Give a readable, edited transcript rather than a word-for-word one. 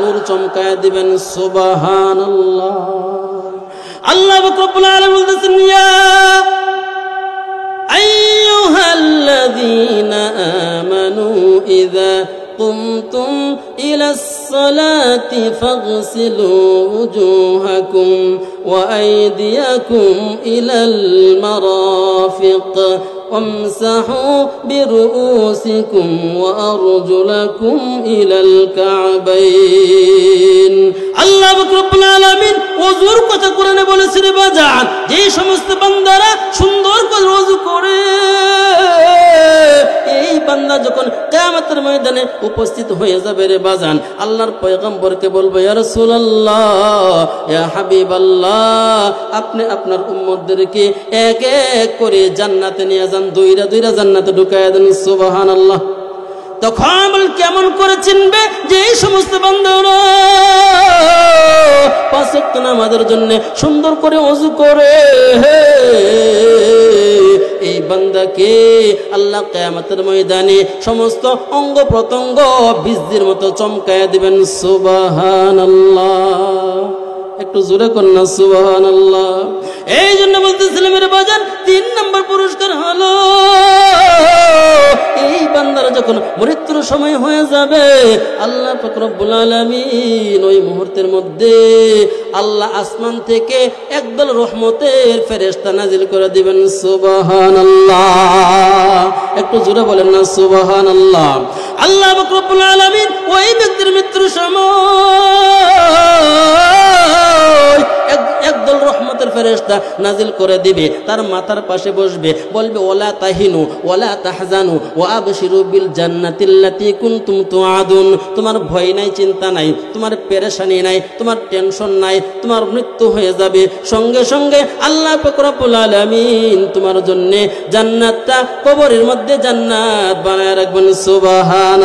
নূর চমকায় দিবেন সুবহানাল্লাহ। আল্লাহ রাব্বুল আলামিন বলতেছেন ইয়া আইয়ুহাল্লাযীনা আমানু ইযা قمتم إلى الصلاة فاغسلوا وجوهكم وأيديكم إلى المرافق وامسحوا برؤوسكم وأرجلكم إلى الكعبين আল্লাহ রাব্বুল আলামিন ওযুর কথা কোরআনে বলেছেন বাজান যে সমস্ত বান্দারা সুন্দর করে ওযু করে এই বান্দা যখন কিয়ামতের ময়দানে উপস্থিত হয়ে যাবে রে বাজান আল্লাহর পয়গম্বরকে বলবে ইয়া রাসূলুল্লাহ ইয়া হাবিবাল্লাহ আপনি আপনার উম্মতদেরকে এক এক করে জান্নাতে নিয়ে যান দুইরা দুইরা জান্নাতে ঢুকায়া দেন সুবহানাল্লাহ। তখন কেমন করে চিনবে যে এই সমস্ত বান্দারা পাঁচ ওয়াক্ত নামাজের জন্য সুন্দর করে ওযু করে এই বান্দাকে আল্লাহ কিয়ামতের ময়দানে সমস্ত অঙ্গ প্রত্যঙ্গ বীজের মতো চমকায়া দিবেন সুবহানাল্লাহ। একটু জোরে করুন না সুবহানাল্লাহ। এই জন্য বলতেছিলাম এর বাজার 3 নম্বর পুরস্কার হলো এই বান্দার যখন মৃত্যুর সময় হয়ে যাবে আল্লাহ পাক রব্বুল আলামিন ওই মুহূর্তের মধ্যে আল্লাহ আসমান থেকে একদল রহমতের ফেরেশতা নাজিল করে দিবেন সুবহানাল্লাহ। একটু জোরে বলেন না সুবহানাল্লাহ। আল্লাহ পাক রব্বুল আলামিন ওই ব্যক্তির মৃত্যুর সময় একদল রহমতের ফেরেশতা নাজিল করে দিবে তার মাথার পাশে বসবে বলবে ওয়ালা তাহিনু ওয়ালা তাহজানু ওয়া আবশিরু বিল জান্নাতিল্লাতী কুনতুম তুআদুন। তোমার ভয় নাই চিন্তা নাই তোমার পেরেশানি নাই তোমার টেনশন নাই তোমার মৃত্যু হয়ে যাবে সঙ্গে সঙ্গে আল্লাহ পাক রব্বুল আলামিন তোমার জন্য জান্নাতটা কবরের মধ্যে জান্নাত বানায় রাখবেন সুবহান।